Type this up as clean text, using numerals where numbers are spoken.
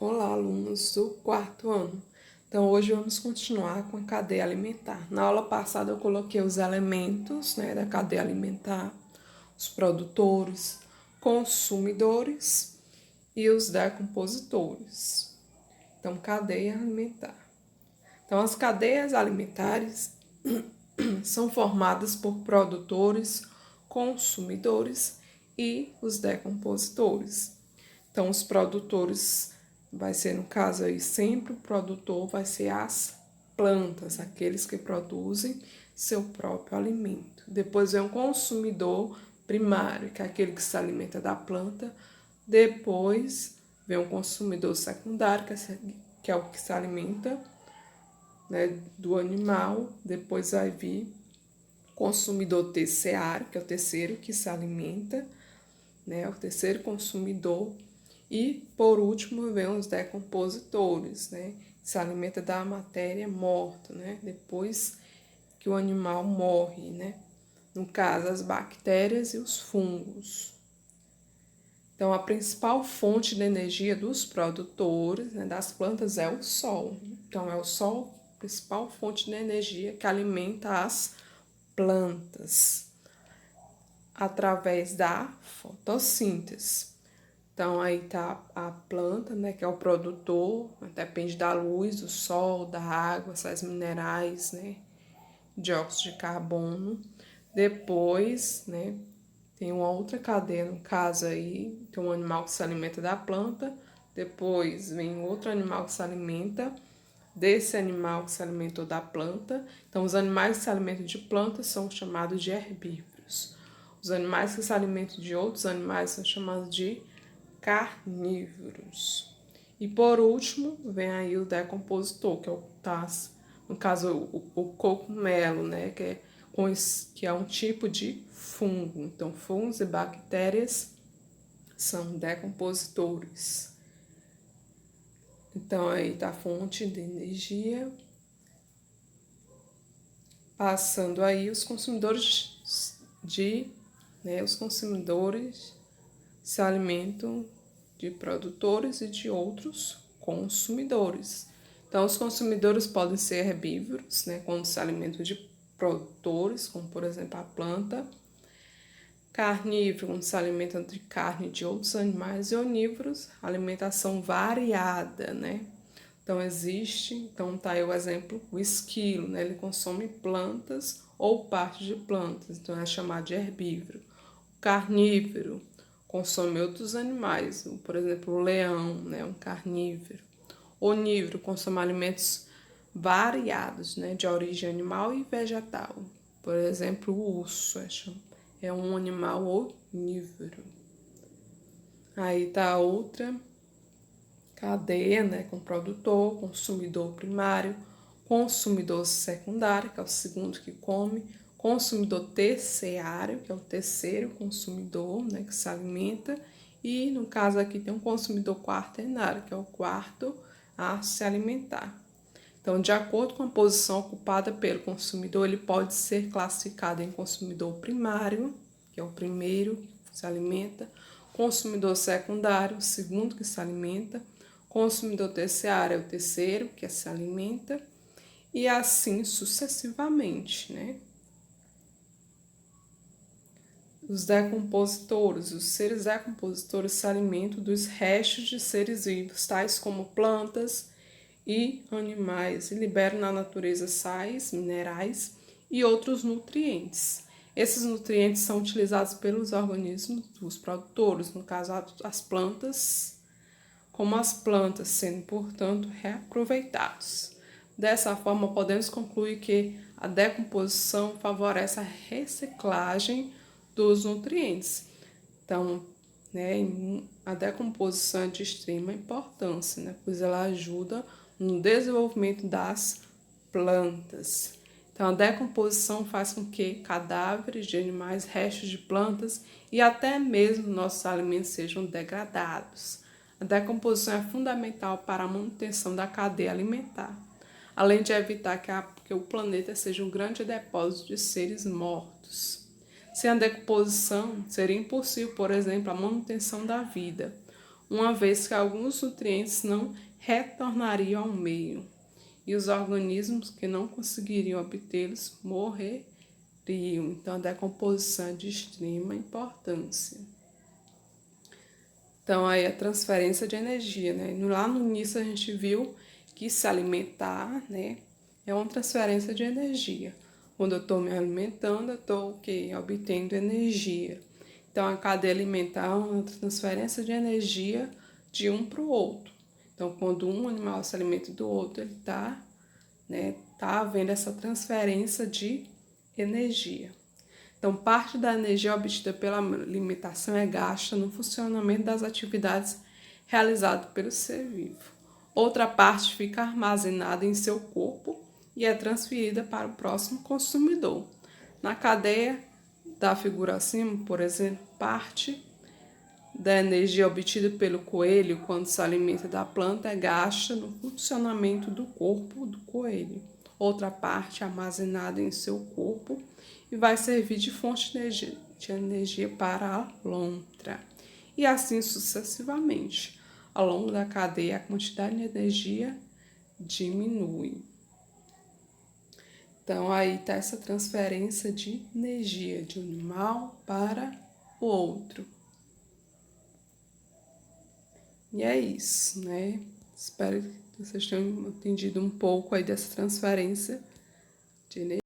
Olá, alunos do quarto ano. Então, hoje vamos continuar com a cadeia alimentar. Na aula passada, eu coloquei os elementos, da cadeia alimentar, os produtores, consumidores e os decompositores. Então, cadeia alimentar. Então, as cadeias alimentares são formadas por produtores, consumidores e os decompositores. Então, os produtores vai ser, no caso aí, sempre o produtor vai ser as plantas, aqueles que produzem seu próprio alimento. Depois vem o consumidor primário, que é aquele que se alimenta da planta. Depois vem o consumidor secundário, que é o que se alimenta, do animal. Depois vai vir o consumidor terciário, que é o terceiro que se alimenta, o terceiro consumidor. E, por último, vem os decompositores, que se alimenta da matéria morta, depois que o animal morre, no caso, as bactérias e os fungos. Então, a principal fonte de energia dos produtores, das plantas, é o sol. Então, é o sol a principal fonte de energia que alimenta as plantas através da fotossíntese. Então, aí tá a planta, que é o produtor, depende da luz, do sol, da água, sais minerais, dióxido de carbono. Depois, tem uma outra cadeia, no caso aí, tem um animal que se alimenta da planta. Depois vem outro animal que se alimenta desse animal que se alimentou da planta. Então, os animais que se alimentam de plantas são chamados de herbívoros. Os animais que se alimentam de outros animais são chamados de carnívoros. E por último, vem aí o decompositor, que é o no caso o cogumelo, que é um tipo de fungo. Então, fungos e bactérias são decompositores. Então, aí tá a fonte de energia. Passando aí os consumidores os consumidores se alimentam de produtores e de outros consumidores. Então, os consumidores podem ser herbívoros, quando se alimentam de produtores, como por exemplo a planta. Carnívoro, quando se alimentam de carne de outros animais. E onívoros, alimentação variada, Então, tá aí o exemplo, o esquilo, ele consome plantas ou parte de plantas, então é chamado de herbívoro. O carnívoro consome outros animais, por exemplo, o leão, um carnívoro. O onívoro consome alimentos variados, de origem animal e vegetal. Por exemplo, o urso é um animal onívoro. Aí tá a outra cadeia, com produtor, consumidor primário, consumidor secundário, que é o segundo que come, consumidor terciário, que é o terceiro consumidor, que se alimenta, e no caso aqui tem um consumidor quaternário, que é o quarto a se alimentar. Então, de acordo com a posição ocupada pelo consumidor, ele pode ser classificado em consumidor primário, que é o primeiro que se alimenta, consumidor secundário, o segundo que se alimenta, consumidor terciário é o terceiro que se alimenta, e assim sucessivamente, Os decompositores. Os seres decompositores se alimentam dos restos de seres vivos, tais como plantas e animais, e liberam na natureza sais, minerais e outros nutrientes. Esses nutrientes são utilizados pelos organismos dos produtores, no caso as plantas, como as plantas sendo, portanto, reaproveitados. Dessa forma, podemos concluir que a decomposição favorece a reciclagem dos nutrientes. Então, a decomposição é de extrema importância, pois ela ajuda no desenvolvimento das plantas. Então, a decomposição faz com que cadáveres de animais, restos de plantas e até mesmo nossos alimentos sejam degradados. A decomposição é fundamental para a manutenção da cadeia alimentar, além de evitar que o planeta seja um grande depósito de seres mortos. Sem a decomposição, seria impossível, por exemplo, a manutenção da vida. uma vez que alguns nutrientes não retornariam ao meio e os organismos que não conseguiriam obtê-los morreriam. Então, a decomposição é de extrema importância. Então, aí a transferência de energia, né? Lá no início a gente viu que se alimentar, né, é uma transferência de energia. Quando eu estou me alimentando, eu estou obtendo energia. Então, a cadeia alimentar é uma transferência de energia de um para o outro. Então, quando um animal se alimenta do outro, ele está, né, havendo essa transferência de energia. Então, parte da energia obtida pela alimentação é gasta no funcionamento das atividades realizadas pelo ser vivo. Outra parte fica armazenada em seu corpo e é transferida para o próximo consumidor. Na cadeia da figura acima, por exemplo, parte da energia obtida pelo coelho quando se alimenta da planta é gasta no funcionamento do corpo do coelho. Outra parte é armazenada em seu corpo e vai servir de fonte de energia para a lontra. E assim sucessivamente. Ao longo da cadeia, a quantidade de energia diminui. Então, aí está essa transferência de energia de um animal para o outro. E é isso, né? Espero que vocês tenham entendido um pouco aí dessa transferência de energia.